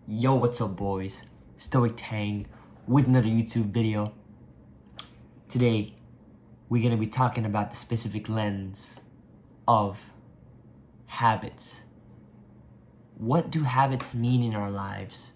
Yo, what's up boys? Stoic Tang with another YouTube video. Today, we're gonna be talking about the specific lens of habits. What do habits mean in our lives?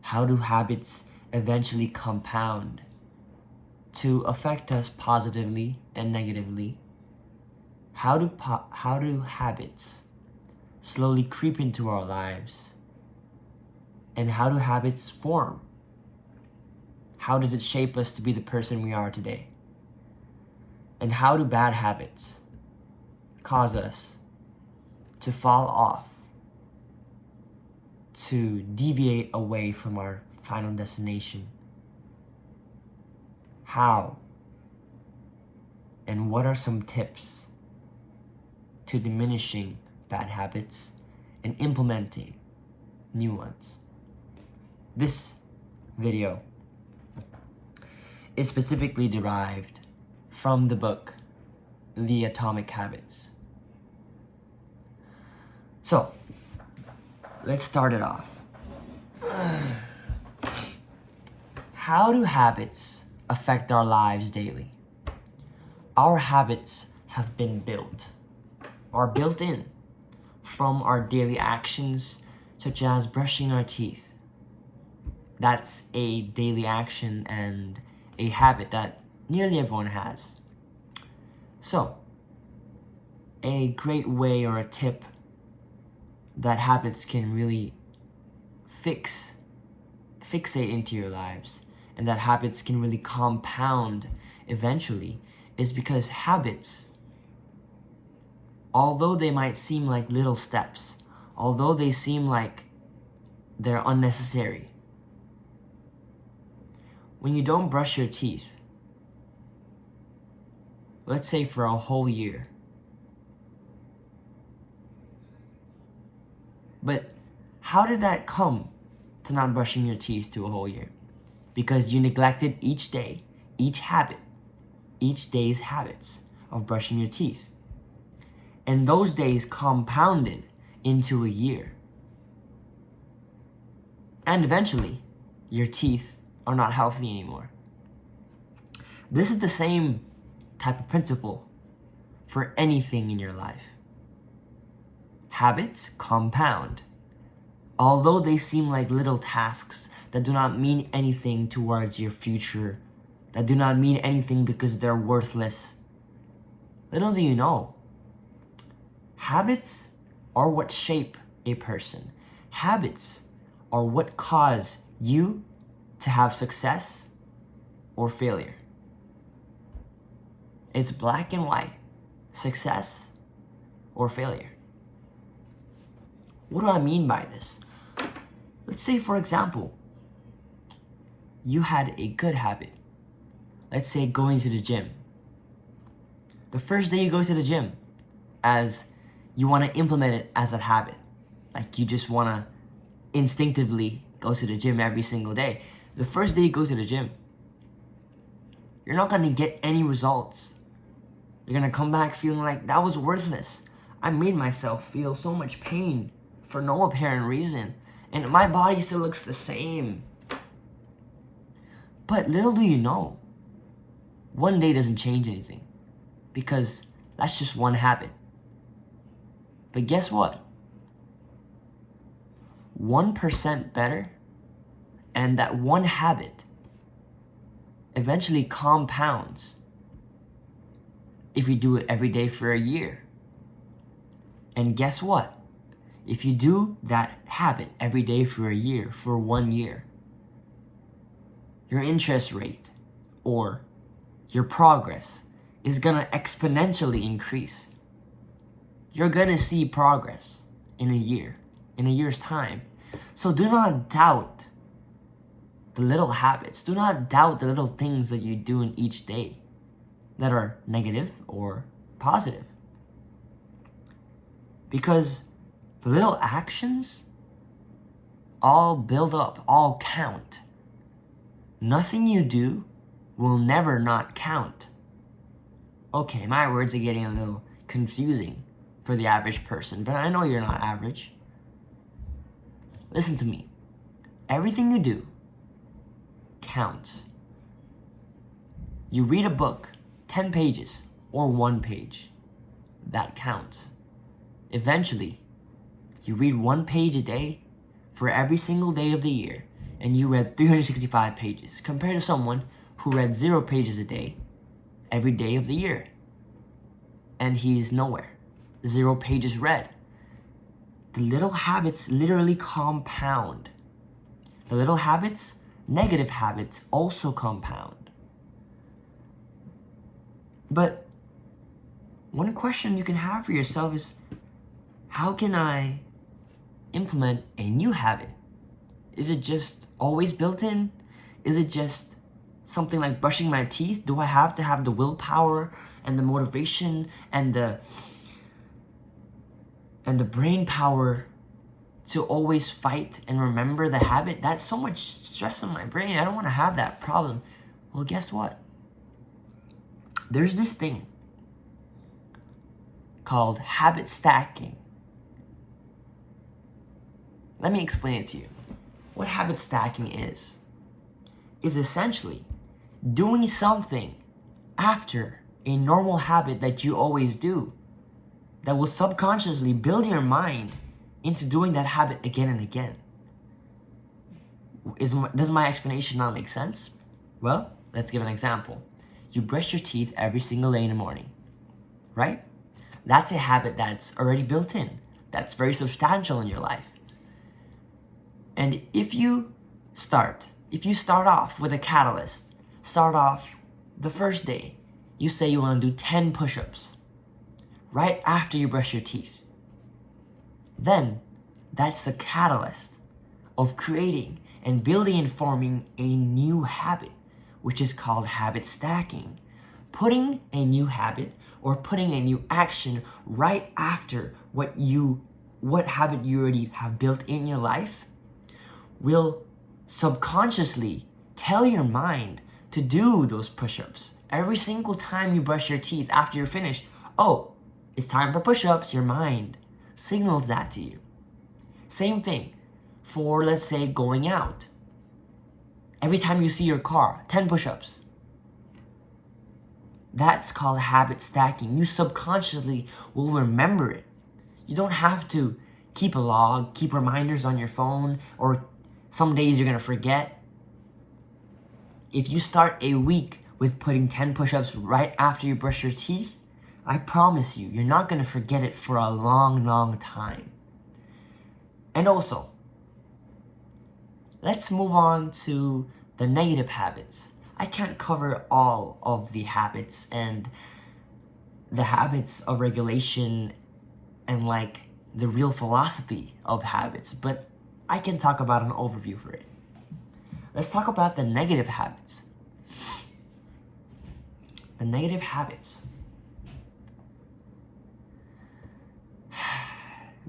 How do habits eventually compound to affect us positively and negatively? How do habits slowly creep into our lives? And how do habits form? How does it shape us to be the person we are today? And how do bad habits cause us to fall off, to deviate away from our final destination? How? And what are some tips to diminishing bad habits and implementing new ones? This video is specifically derived from the book, The Atomic Habits. So, let's start it off. How do habits affect our lives daily? Our habits have been built, or built in, from our daily actions, such as brushing our teeth. That's a daily action and a habit that nearly everyone has. So, a great way or a tip that habits can really fixate into your lives and that habits can really compound eventually is because habits, although they might seem like little steps, although they seem like they're unnecessary, when you don't brush your teeth, let's say for a whole year, but how did that come to not brushing your teeth to a whole year? Because you neglected each day, each habit, each day's habits of brushing your teeth. And those days compounded into a year. And eventually, your teeth are not healthy anymore. This is the same type of principle for anything in your life. Habits compound. Although they seem like little tasks that do not mean anything towards your future, that do not mean anything because they're worthless, little do you know, habits are what shape a person. Habits are what cause you to have success or failure. It's black and white, success or failure. What do I mean by this? Let's say, for example, you had a good habit. Let's say going to the gym. The first day you go to the gym, as you want to implement it as a habit. Like you just want to instinctively go to the gym every single day. The first day you go to the gym, you're not going to get any results. You're going to come back feeling like that was worthless. I made myself feel so much pain for no apparent reason, and my body still looks the same. But little do you know, one day doesn't change anything, because that's just one habit. But guess what? 1% better, and that one habit eventually compounds if you do it every day for a year. And guess what? If you do that habit every day for a year, for 1 year, your interest rate or your progress is gonna exponentially increase. You're gonna see progress in a year's time. So do not doubt the little habits. Do not doubt the little things that you do in each day that are negative or positive. Because the little actions all build up, all count. Nothing you do will never not count. Okay, my words are getting a little confusing for the average person, but I know you're not average. Listen to me. Everything you do counts. You read a book, 10 pages or 1 page, that counts. Eventually, you read 1 page a day for every single day of the year, and you read 365 pages, compared to someone who read 0 pages a day every day of the year, and he's nowhere. 0 pages read. The little habits literally compound. The little habits, negative habits, also compound. But one question you can have for yourself is, how can I implement a new habit? Is it just always built in? Is it just something like brushing my teeth? Do I have to have the willpower and the motivation and the brain power to always fight and remember the habit? That's so much stress on my brain. I don't want to have that problem. Well, guess what? There's this thing called habit stacking. Let me explain it to you. What habit stacking is essentially doing something after a normal habit that you always do that will subconsciously build your mind into doing that habit again and again. Does my explanation not make sense? Well, let's give an example. You brush your teeth every single day in the morning, right? That's a habit that's already built in. That's very substantial in your life. And if you start off with a catalyst, start off the first day, you say you want to do 10 push-ups right after you brush your teeth. Then that's the catalyst of creating and building and forming a new habit, which is called habit stacking. Putting a new habit or putting a new action right after what habit you already have built in your life will subconsciously tell your mind to do those push-ups. Every single time you brush your teeth after you're finished, oh, it's time for push-ups, your mind signals that to you. Same thing for, let's say, going out. Every time you see your car, 10 push-ups. That's called habit stacking. You subconsciously will remember it. You don't have to keep a log, keep reminders on your phone, or some days you're gonna forget. If you start a week with putting 10 push-ups right after you brush your teeth, I promise you, you're not gonna forget it for a long, long time. And also, let's move on to the negative habits. I can't cover all of the habits and the habits of regulation and like the real philosophy of habits, but I can talk about an overview for it. Let's talk about the negative habits. The negative habits.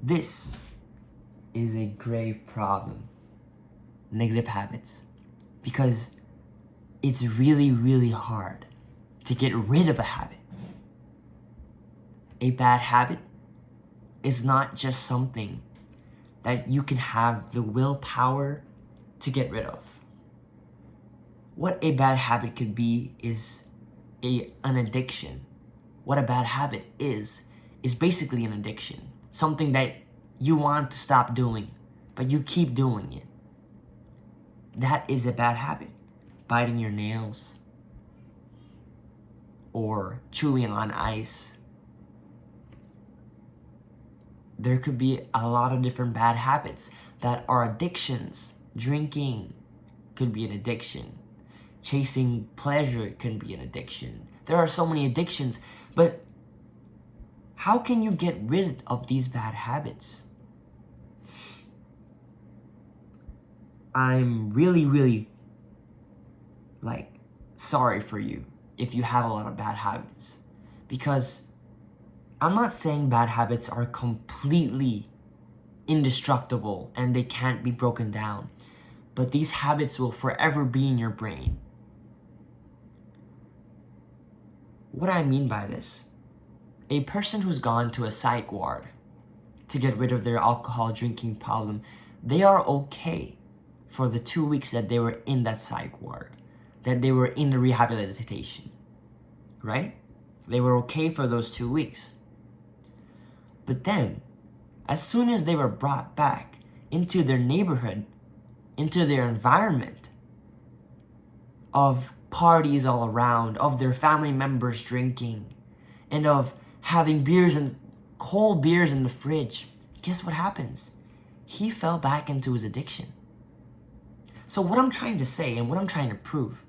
This is a grave problem. Negative habits. Because it's really, really hard to get rid of a habit. A bad habit is not just something that you can have the willpower to get rid of. What a bad habit could be is an addiction. What a bad habit is basically an addiction. Something that you want to stop doing, but you keep doing it. That is a bad habit. Biting your nails, or chewing on ice. There could be a lot of different bad habits that are addictions. Drinking could be an addiction. Chasing pleasure can be an addiction. There are so many addictions, but how can you get rid of these bad habits? I'm really, really sorry for you if you have a lot of bad habits, because I'm not saying bad habits are completely indestructible and they can't be broken down, but these habits will forever be in your brain. What I mean by this, a person who's gone to a psych ward to get rid of their alcohol drinking problem, they are okay. for the 2 weeks that they were in that psych ward, that they were in the rehabilitation, right? They were okay for those 2 weeks. But then, as soon as they were brought back into their neighborhood, into their environment of parties all around, of their family members drinking, and of having beers and cold beers in the fridge, guess what happens? He fell back into his addiction. So what I'm trying to say and what I'm trying to prove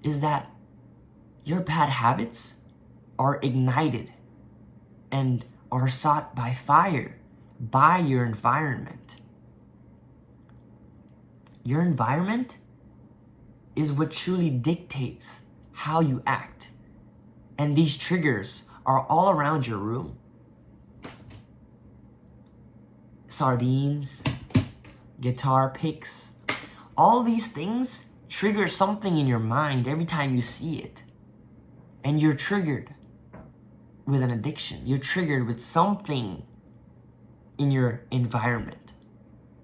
is that your bad habits are ignited and are sought by fire, by your environment. Your environment is what truly dictates how you act. And these triggers are all around your room. Sardines, guitar picks, all these things trigger something in your mind every time you see it. And you're triggered with an addiction. You're triggered with something in your environment.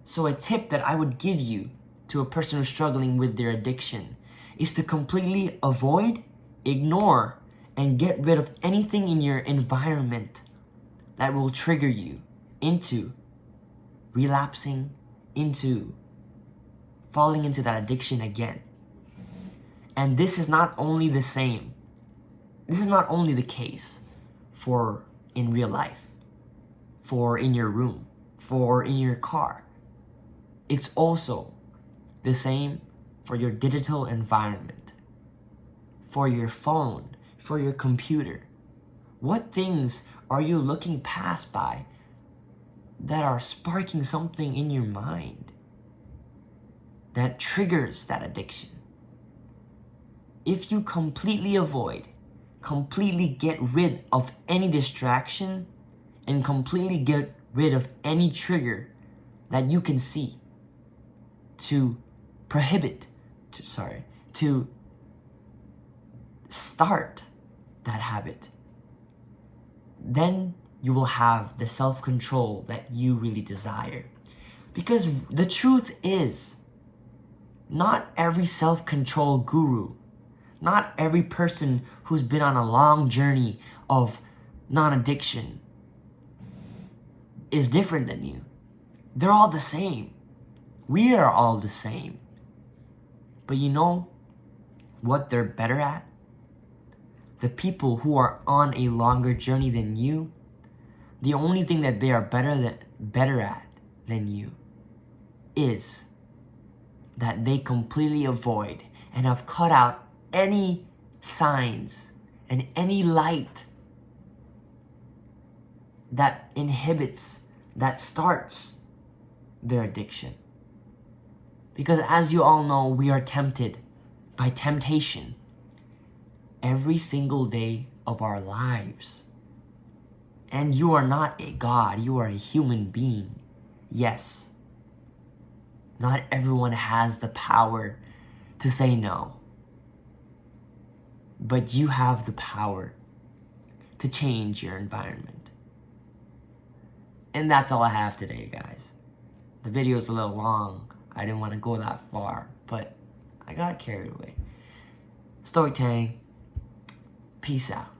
So a tip that I would give you to a person who's struggling with their addiction is to completely avoid, ignore, and get rid of anything in your environment that will trigger you into relapsing, into falling into that addiction again. And this is not only the same. This is not only the case for in real life, for in your room, for in your car. It's also the same for your digital environment, for your phone, for your computer. What things are you looking past by that are sparking something in your mind that triggers that addiction? If you completely avoid, completely get rid of any distraction, and completely get rid of any trigger that you can see to to start that habit, then you will have the self-control that you really desire. Because the truth is, not every self-control guru, not every person who's been on a long journey of non-addiction is different than you. They're all the same. We are all the same. But you know what they're better at? The people who are on a longer journey than you, the only thing that they are better at than you is that they completely avoid and have cut out any signs and any light that inhibits, that starts their addiction. Because as you all know, we are tempted by temptation every single day of our lives. And you are not a God, you are a human being. Yes, not everyone has the power to say no. But you have the power to change your environment. And that's all I have today, guys. The video's a little long. I didn't want to go that far, but I got carried away. Stoic Tang, peace out.